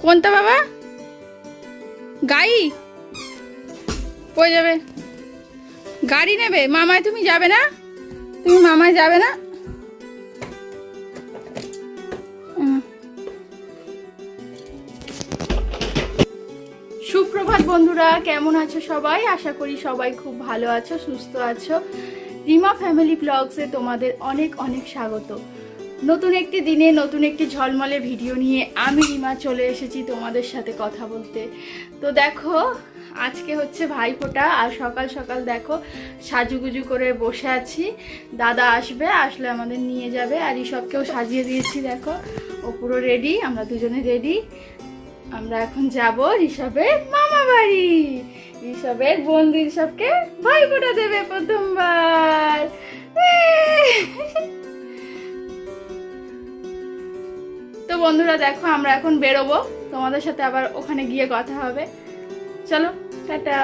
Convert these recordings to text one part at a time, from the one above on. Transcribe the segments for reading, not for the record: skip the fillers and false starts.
কোনটা বাবা? গাই কই যাবে? গাড়ি নেবে? মামায় তুমি যাবে না? তুমি মামায় যাবে না? সুপ্রভাত বন্ধুরা, কেমন আছো সবাই? আশা করি সবাই খুব ভালো আছো, সুস্থ আছো। রিমা ফ্যামিলি ব্লগসে তোমাদের অনেক অনেক স্বাগত। নতুন একটি দিনে নতুন একটি ঝলমলে ভিডিও নিয়ে আমি রিমা চলে এসেছি তোমাদের সাথে কথা বলতে। তো দেখো, আজকে হচ্ছে ভাইফোঁটা, আর সকাল সকাল দেখো সাজুগুজু করে বসে আছি। দাদা আসলে আমাদের নিয়ে যাবে, আর ঋষভকেও সাজিয়ে দিয়েছি। দেখো ও পুরো রেডি, আমরা দুজনে রেডি। আমরা এখন যাব ঋষভের মামা বাড়ি। ঋষভের বন্ধু ঋষভকে ভাইফোঁটা দেবে প্রথমবার। তো বন্ধুরা দেখো, আমরা এখন বেরোবো, তোমাদের সাথে আবার ওখানে গিয়ে কথা হবে। চলো টাটা।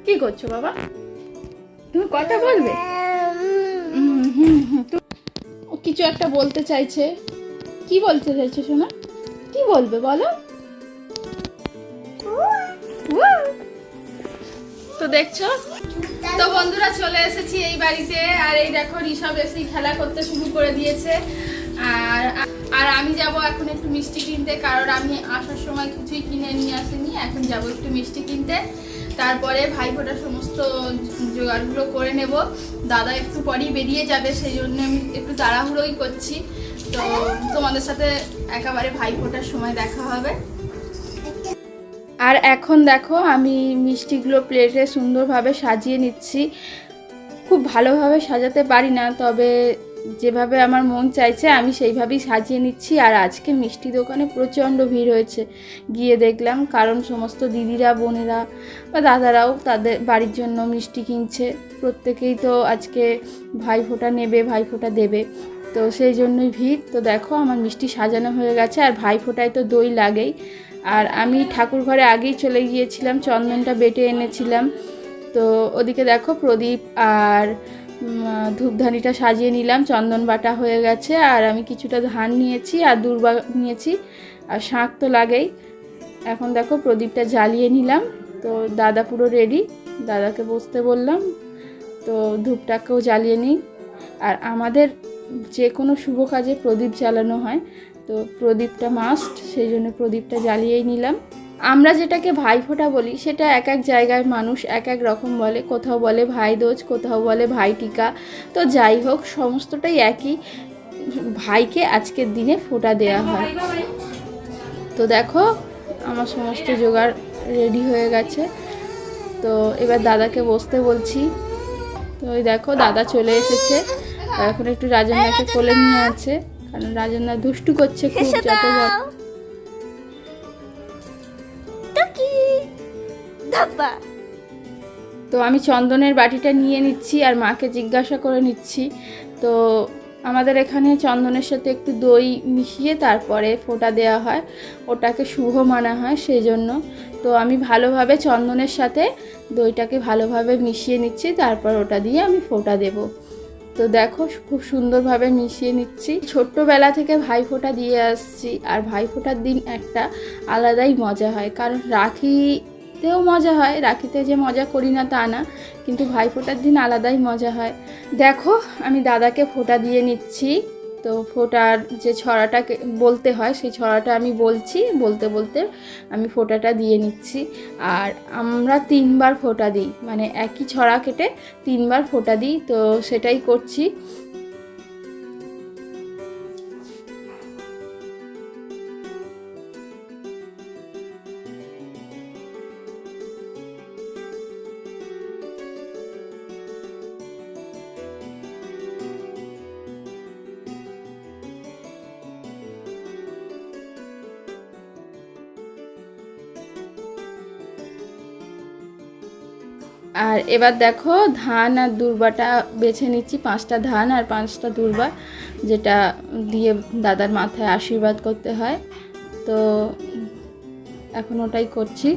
কি করছো বাবা? তুমি কথা বলবে? ও কিছু একটা বলতে চাইছে। কি বলতে চাইছে সোনা? কি বলবে বলো? তো দেখছো, তো বন্ধুরা চলে এসেছি এই বাড়িতে। আর এই দেখো ঋষভ এসেই খেলা করতে শুরু করে দিয়েছে। আর আর আমি যাব এখন একটু মিষ্টি কিনতে, কারণ আমি আসার সময় কিছুই কিনে নিয়ে আসিনি। এখন যাব একটু মিষ্টি কিনতে, তারপরে ভাইফোঁটার সমস্ত জোগাড়গুলো করে নেব। দাদা একটু পরেই বেরিয়ে যাবে, সেই জন্য আমি একটু তাড়াহুড়োই করছি। তো তোমাদের সাথে একেবারে ভাইফোঁটার সময় দেখা হবে। আর এখন দেখো আমি মিষ্টিগুলো প্লেটে সুন্দরভাবে সাজিয়ে নিচ্ছি। খুব ভালোভাবে সাজাতে পারি না, তবে যেভাবে আমার মন চাইছে আমি সেইভাবেই সাজিয়ে নিচ্ছি। আর আজকে মিষ্টি দোকানে প্রচণ্ড ভিড় হয়েছে, গিয়ে দেখলাম, কারণ সমস্ত দিদিরা, বোনেরা বা দাদারাও তাদের বাড়ির জন্য মিষ্টি কিনছে। প্রত্যেকেই তো আজকে ভাইফোঁটা নেবে, ভাইফোঁটা দেবে, তো সেই জন্যই ভিড়। তো দেখো আমার মিষ্টি সাজানো হয়ে গেছে, আর ভাইফোঁটায় তো দই লাগেই। আর আমি ঠাকুর ঘরে আগেই চলে গিয়েছিলাম, চন্দনটা বেটে এনেছিলাম। তো ওদিকে দেখো প্রদীপ আর ধূপধানিটা সাজিয়ে নিলাম, চন্দন বাটা হয়ে গেছে। আর আমি কিছুটা ধান নিয়েছি আর দূর্বা নিয়েছি, আর শাঁখ তো লাগেই। এখন দেখো প্রদীপটা জ্বালিয়ে নিলাম। তো দাদা পুরো রেডি, দাদাকে বসতে বললাম। তো ধূপটাকেও জ্বালিয়ে নিই। আর আমাদের যে কোনো শুভ কাজে প্রদীপ জ্বালানো হয়, তো প্রদীপটা মাস্ট, সেই জন্য প্রদীপটা জ্বালিয়েই নিলাম। আমরা যেটাকে ভাইফোঁটা বলি, সেটা এক এক জায়গায় মানুষ এক এক রকম বলে। কোথাও বলে ভাইদোজ, কোথাও বলে ভাইটিকা। তো যাই হোক, সমস্তটাই একই, ভাইকে আজকের দিনে ফোঁটা দেওয়া হয়। তো দেখো আমার সমস্ত জোগাড় রেডি হয়ে গেছে। তো এবার দাদাকে বসতে বলছি। তো ওই দেখো দাদা চলে এসেছে, এখন একটু রাজন্যাকে কোলে নিয়ে আছে, কারণ রাজন্যা দুষ্টু করছে খুব। যত তো আমি চন্দনের বাটিটা নিয়ে নিচ্ছি আর মাকে জিজ্ঞাসা করে নিচ্ছি। তো আমাদের এখানে চন্দনের সাথে একটু দই মিশিয়ে তারপরে ফোঁটা দেওয়া হয়, ওটাকে শুভ মানা হয়, সেই জন্য। তো আমি ভালোভাবে চন্দনের সাথে দইটাকে ভালোভাবে মিশিয়ে নিচ্ছি, তারপর ওটা দিয়ে আমি ফোঁটা দেব। তো দেখো খুব সুন্দরভাবে মিশিয়ে নিচ্ছি। ছোট্টবেলা থেকে ভাইফোঁটা দিয়ে আসছি, আর ভাইফোঁটার দিন একটা আলাদাই মজা হয়, কারণ রাখিতেও মজা হয়, রাখিতে যে মজা করি না তা না, কিন্তু ভাইফোঁটার দিন আলাদাই মজা হয়। দেখো আমি দাদাকে ফোঁটা দিয়ে নিচ্ছি। তো ফোঁটার যে ছড়াটাকে বলতে হয়, সেই ছড়াটা আমি বলছি, বলতে বলতে আমি ফোঁটাটা দিয়ে নিচ্ছি। আর আমরা 3বার ফোঁটা দিই, মানে একই ছড়া কেটে 3বার ফোঁটা দিই, তো সেটাই করছি। আর এবার দেখো ধান আর দূর্বাটা বেছে নিচ্ছি, 5টা ধান আর 5টা দূর্বা, যেটা দিয়ে দাদার মাথায় আশীর্বাদ করতে হয়। তো এখন ওটাই করছি।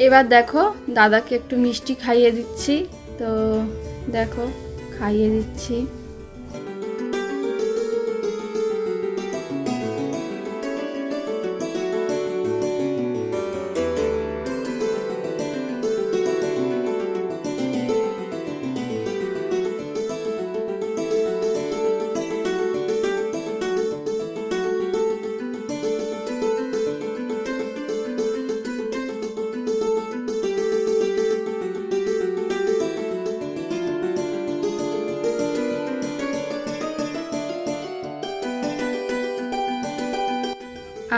এবার দেখো দাদাকে একটু মিষ্টি খাইয়ে দিচ্ছি, তো দেখো খাইয়ে দিচ্ছি।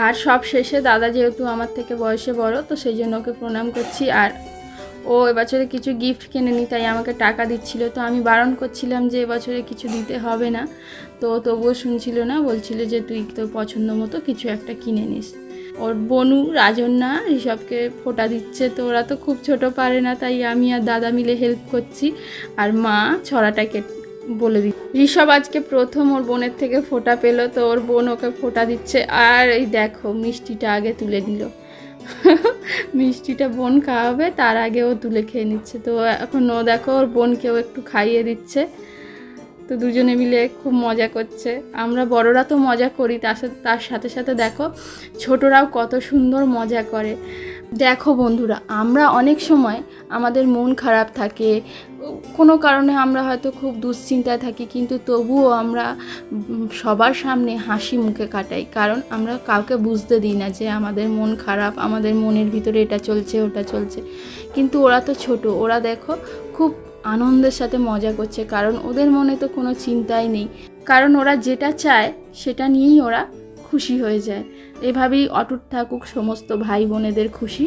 আর সব শেষে দাদা যেহেতু আমার থেকে বয়সে বড়, তো সেই জন্য ওকে প্রণাম করছি। আর ও এবছরে কিছু গিফট কিনেনি, তাই আমাকে টাকা দিচ্ছিল, তো আমি বারণ করছিলাম যে এবছরে কিছু দিতে হবে না, তো তবুও শুনছিল না, বলছিল যে তুই তোর পছন্দ মতো কিছু একটা কিনে নিস। ওর বনু রাজন্যা ঋষভকে ফোঁটা দিচ্ছে, তো ওরা তো খুব ছোট পারে না, তাই আমি আর দাদা মিলে হেল্প করছি, আর মা ছড়াটাকে বলে দিই। ঋষভ আজকে প্রথম ওর বোনের থেকে ফোঁটা পেলো, তো ওর বোন ওকে ফোঁটা দিচ্ছে। আর এই দেখো মিষ্টিটা আগে তুলে দিল। মিষ্টিটা বোন খাওয়াবে, তার আগে ও তুলে খেয়ে নিচ্ছে। তো এখন ও দেখো ওর বোনকেও একটু খাইয়ে দিচ্ছে। তো দুজনে মিলে খুব মজা করছে। আমরা বড়রা তো মজা করি, তার সাথে সাথে দেখো ছোটরাও কত সুন্দর মজা করে। দেখো বন্ধুরা, আমরা অনেক সময় আমাদের মন খারাপ থাকে, কোনো কারণে আমরা হয়তো খুব দুশ্চিন্তায় থাকি, কিন্তু তবুও আমরা সবার সামনে হাসি মুখে কাটাই, কারণ আমরা কাউকে বুঝতে দিই না যে আমাদের মন খারাপ, আমাদের মনের ভিতরে এটা চলছে ওটা চলছে। কিন্তু ওরা তো ছোট, ওরা দেখো খুব আনন্দের সাথে মজা করছে, কারণ ওদের মনে তো কোনো চিন্তাই নেই, কারণ ওরা যেটা চায় সেটা নিয়েই ওরা খুশি হয়ে যায়। এভাবেই অটুট থাকুক সমস্ত ভাই বোনেদের খুশি।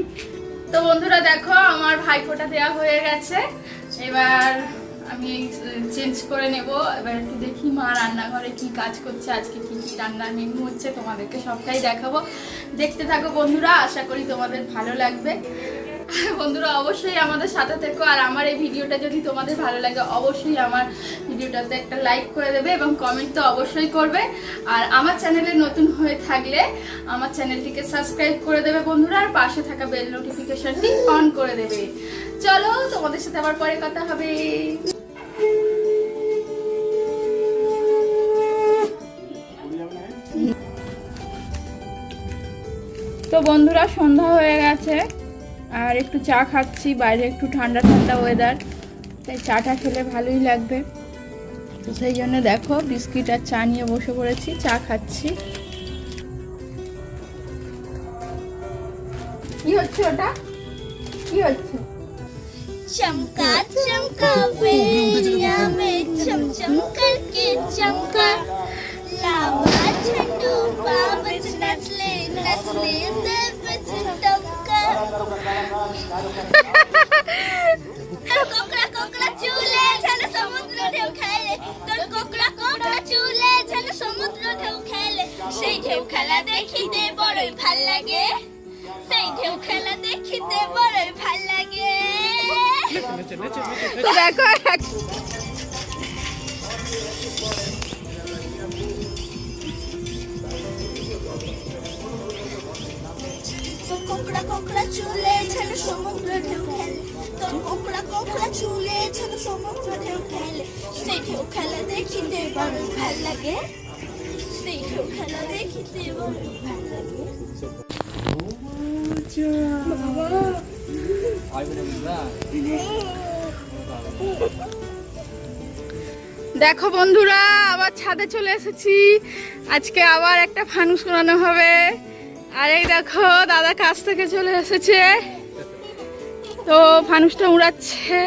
তো বন্ধুরা দেখো আমার ভাইফোঁটা দেওয়া হয়ে গেছে, এবার আমি চেঞ্জ করে নেব। এবার একটু দেখি মা রান্নাঘরে কি কাজ করছে, আজকে কি কি রান্নার মেনু হচ্ছে তোমাদেরকে সবটাই দেখাবো। দেখতে থাকো বন্ধুরা, আশা করি তোমাদের ভালো লাগবে। বন্ধুরা অবশ্যই আমাদের সাথে থেকো, আর আমার এই ভিডিওটা যদি তোমাদের ভালো লাগে অবশ্যই আমার ভিডিওটাতে একটা লাইক করে দেবে এবং কমেন্ট তো অবশ্যই করবে। আর আমার চ্যানেলে নতুন হয়ে থাকলে আমার চ্যানেলটিকে সাবস্ক্রাইব করে দেবে বন্ধুরা, আর পাশে থাকা বেল নোটিফিকেশনটি অন করে দেবে। চলো তোমাদের সাথে আবার পরে কথা হবে। তো বন্ধুরা সন্ধ্যা হয়ে গেছে, আর একটু চা খাচ্ছি, বাইরে একটু ঠান্ডা ঠান্ডা ওয়েদার, তাই চাটা খেলে ভালোই লাগবে। তো সেই জন্য দেখো বিস্কিট আর চা নিয়ে বসে পড়েছি, চা খাচ্ছি। কি হচ্ছে ওটা, কি হচ্ছে? चमका चमका बेलिया में चमचम करके चमका लावा झंडू बाबच नचले नचले देवच टमका कोकड़ा कोकड़ा चूले झन समुद्र ढेउ खाइले तोर कोकड़ा कोकड़ा चूले झन समुद्र ढेउ खाइले সেই ঢেউ খেলা দেখিতে বড়ই ভাল লাগে সেই ঢেউ খেলা দেখিতে বড়ই ভাল লাগে। তো দেখো তোর কোকড়া কোকড়া চুলে যেন সমুদ্র ঢেউ খেলে তোর কোকড়া কোকড়া চুলে যেন সমুদ্র ঢেউ খেলে সেই ঢেউ খেলা দেখিতে বড়ই ভাল লাগে সেই ঢেউ খেলা দেখিতে বড়ই ভাল লাগে। দেখো বন্ধুরা আবার ছাদে চলে এসেছি, আজকে আবার একটা ফানুস উড়ানো হবে। আর এই দেখো দাদা কাছ থেকে চলে এসেছে, তো ফানুসটা উড়াচ্ছে।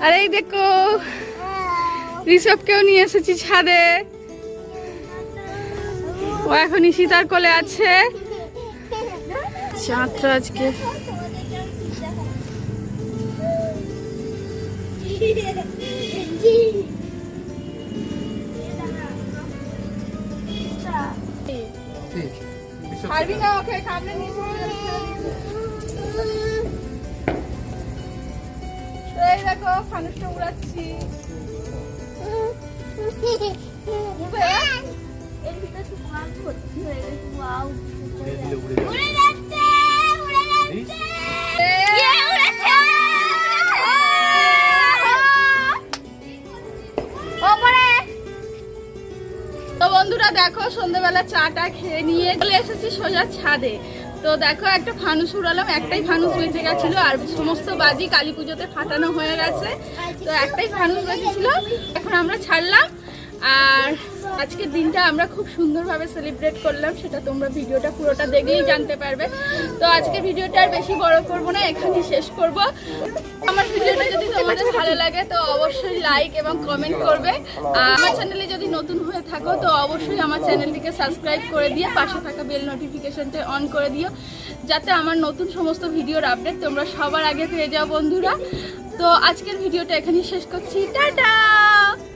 আর এই দেখো ঋষভকেও নিয়ে এসেছি ছাদে, ও এখন সীতার কোলে আছে। চাঁদটা আজকে পারবি না, ওকে সামনে নিয়ে এই দেখো ফানুসটা উড়াচ্ছি। উড়ে যাচ্ছে উড়ে যাচ্ছে দেখো সন্ধ্যাবেলা চাটা খেয়ে নিয়ে চলে এসেছি সোজা ছাদে। তো দেখো একটা ফানুস উড়ালাম, একটাই ফানুস বেঁচে গেছিল, আর সমস্ত বাজি কালী পুজোতে ফাটানো হয়ে গেছে। তো একটাই ফানুস বেঁচেছিল, এখন আমরা ছাড়লাম। আর আজকের দিনটা আমরা খুব সুন্দরভাবে সেলিব্রেট করলাম, সেটা তোমরা ভিডিওটা পুরোটা দেখলেই জানতে পারবে। তো আজকে ভিডিওটা আর বেশি বড় করব না, এখানেই শেষ করব। আমার ভিডিওটা যদি তোমাদের ভালো লাগে তো অবশ্যই লাইক এবং কমেন্ট করবে। আর আমার চ্যানেলে যদি নতুন হয়ে থাকো তো অবশ্যই আমার চ্যানেলটিকে সাবস্ক্রাইব করে দিয়ে পাশে থাকা বেল নোটিফিকেশনটা অন করে দিও, যাতে আমার নতুন সমস্ত ভিডিওর আপডেট তোমরা সবার আগে পেয়ে যাও বন্ধুরা। তো আজকের ভিডিওটা এখানেই শেষ করছি, টাটা।